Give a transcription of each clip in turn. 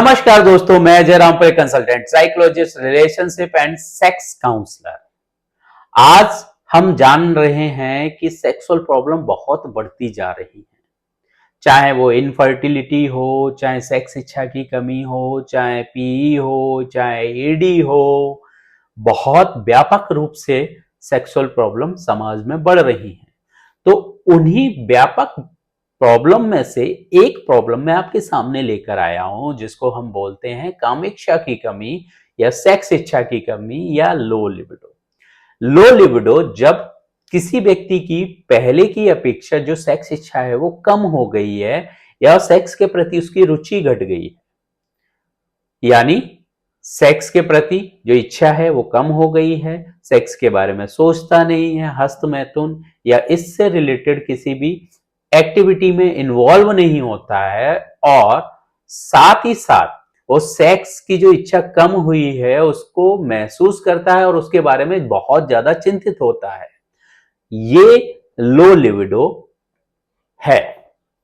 नमस्कार दोस्तों, मैं जयराम पे consultant, psychologist, relationship and sex counsellor. आज हम जान रहे हैं कि सेक्सुअल प्रॉब्लम बहुत बढ़ती जा रही है। चाहे वो इनफर्टिलिटी हो, चाहे सेक्स इच्छा की कमी हो, चाहे पीई हो, चाहे ईडी हो, बहुत व्यापक रूप से सेक्सुअल प्रॉब्लम समाज में बढ़ रही है। तो उन्हीं व्यापक प्रॉब्लम में से एक प्रॉब्लम मैं आपके सामने लेकर आया हूं, जिसको हम बोलते हैं कामेच्छा की कमी या सेक्स इच्छा की कमी या लो लिबिडो। लो लिबिडो जब किसी व्यक्ति की पहले की अपेक्षा जो सेक्स इच्छा है वो कम हो गई है या सेक्स के प्रति उसकी रुचि घट गई है, यानी सेक्स के प्रति जो इच्छा है वो कम हो गई है, सेक्स के बारे में सोचता नहीं है, हस्त मैथुन या इससे रिलेटेड किसी भी एक्टिविटी में इन्वॉल्व नहीं होता है, और साथ ही साथ वो सेक्स की जो इच्छा कम हुई है उसको महसूस करता है और उसके बारे में बहुत ज्यादा चिंतित होता है। ये लो लिबिडो है,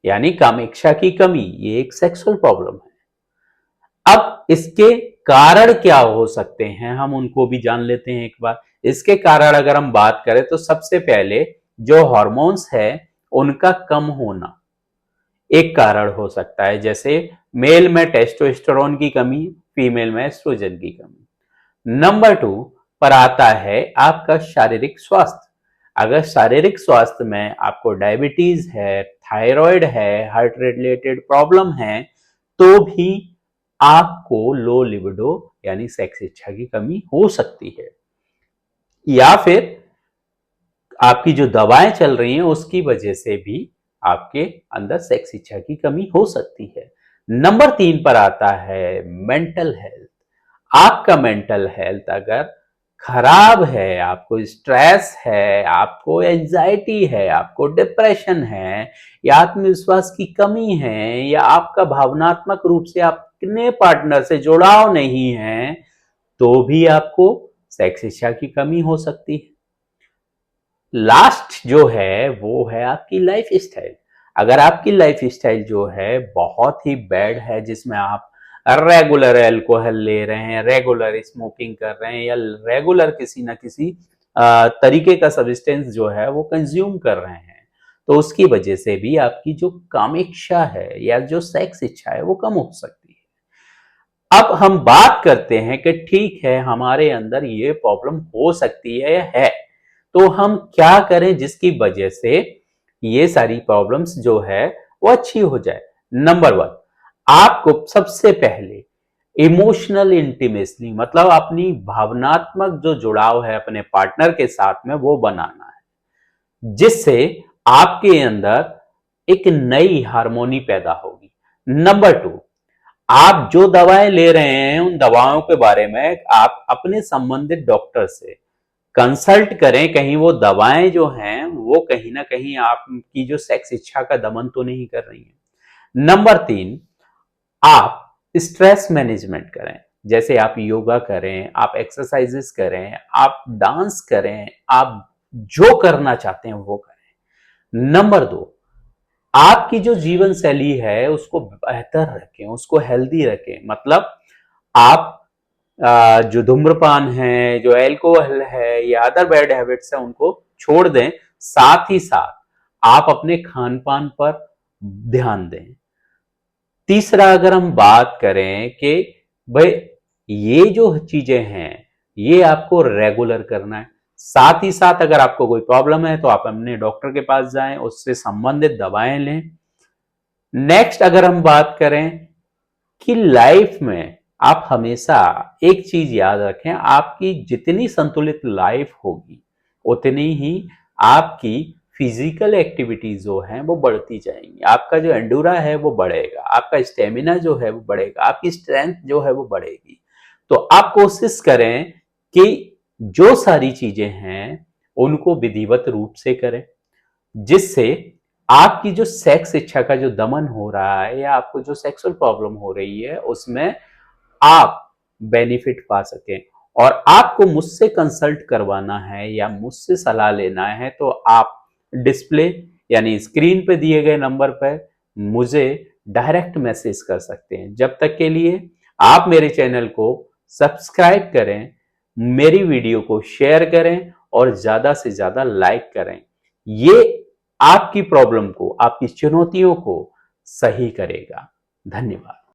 यानी कामेच्छा की कमी। ये एक सेक्सुअल प्रॉब्लम है। अब इसके कारण क्या हो सकते हैं, हम उनको भी जान लेते हैं एक बार। इसके कारण अगर हम बात करें तो सबसे पहले जो हार्मोन्स है उनका कम होना एक कारण हो सकता है। जैसे मेल में टेस्टोस्टेरोन की कमी, फीमेल में एस्ट्रोजन की कमी। नंबर 2 पर आता है आपका शारीरिक स्वास्थ्य। अगर शारीरिक स्वास्थ्य में आपको डायबिटीज है, थायराइड है, हार्ट रिलेटेड प्रॉब्लम है, तो भी आपको लो लिबिडो यानी सेक्स इच्छा की कमी हो सकती है। या फिर आपकी जो दवाएं चल रही हैं उसकी वजह से भी आपके अंदर सेक्स इच्छा की कमी हो सकती है। नंबर 3 पर आता है मेंटल हेल्थ। आपका मेंटल हेल्थ अगर खराब है, आपको स्ट्रेस है, आपको एंजाइटी है, आपको डिप्रेशन है, या आत्मविश्वास की कमी है, या आपका भावनात्मक रूप से अपने पार्टनर से जुड़ाव नहीं है, तो भी आपको सेक्स इच्छा की कमी हो सकती है। लास्ट जो है वो है आपकी लाइफ स्टाइल। अगर आपकी लाइफ स्टाइल जो है बहुत ही बैड है, जिसमें आप रेगुलर अल्कोहल ले रहे हैं, रेगुलर स्मोकिंग कर रहे हैं, या रेगुलर किसी ना किसी तरीके का सब्सटेंस जो है वो कंज्यूम कर रहे हैं, तो उसकी वजह से भी आपकी जो कामेच्छा है या जो सेक्स इच्छा है वो कम हो सकती है। अब हम बात करते हैं कि ठीक है, हमारे अंदर ये प्रॉब्लम हो सकती है, तो हम क्या करें जिसकी वजह से ये सारी प्रॉब्लम्स जो है वो अच्छी हो जाए। नंबर 1, आपको सबसे पहले इमोशनल इंटीमेसी, मतलब अपनी भावनात्मक जो जुड़ाव है अपने पार्टनर के साथ में वो बनाना है, जिससे आपके अंदर एक नई हार्मोनी पैदा होगी। नंबर 2, आप जो दवाएं ले रहे हैं उन दवाओं के बारे में आप अपने संबंधित डॉक्टर से कंसल्ट करें। कहीं वो दवाएं जो हैं वो कहीं ना कहीं आपकी जो सेक्स इच्छा का दमन तो नहीं कर रही हैं। नंबर 3, आप स्ट्रेस मैनेजमेंट करें। जैसे आप योगा करें, आप एक्सरसाइजेस करें, आप डांस करें, आप जो करना चाहते हैं वो करें। नंबर 2, आपकी जो जीवन शैली है उसको बेहतर रखें, उसको हेल्दी रखें। मतलब आप जो धूम्रपान है, जो एल्कोहल है या अदर बैड हैबिट्स है उनको छोड़ दें। साथ ही साथ आप अपने खान पान पर ध्यान दें। तीसरा, अगर हम बात करें कि भाई ये जो चीजें हैं ये आपको रेगुलर करना है। साथ ही साथ अगर आपको कोई प्रॉब्लम है तो आप अपने डॉक्टर के पास जाएं, उससे संबंधित दवाएं लें। नेक्स्ट, अगर हम बात करें कि लाइफ में आप हमेशा एक चीज याद रखें, आपकी जितनी संतुलित लाइफ होगी उतनी ही आपकी फिजिकल एक्टिविटीज जो हैं वो बढ़ती जाएंगी। आपका जो एंडूरा है वो बढ़ेगा, आपका स्टेमिना जो है वो बढ़ेगा, आपकी स्ट्रेंथ जो है वो बढ़ेगी। तो आप कोशिश करें कि जो सारी चीजें हैं उनको विधिवत रूप से करें, जिससे आपकी जो सेक्स इच्छा का जो दमन हो रहा है या आपको जो सेक्सुअल प्रॉब्लम हो रही है उसमें आप बेनिफिट पा सकें। और आपको मुझसे कंसल्ट करवाना है या मुझसे सलाह लेना है तो आप डिस्प्ले यानी स्क्रीन पे दिए गए नंबर पर मुझे डायरेक्ट मैसेज कर सकते हैं। जब तक के लिए आप मेरे चैनल को सब्सक्राइब करें, मेरी वीडियो को शेयर करें और ज्यादा से ज्यादा लाइक करें। ये आपकी प्रॉब्लम को, आपकी चुनौतियों को सही करेगा। धन्यवाद।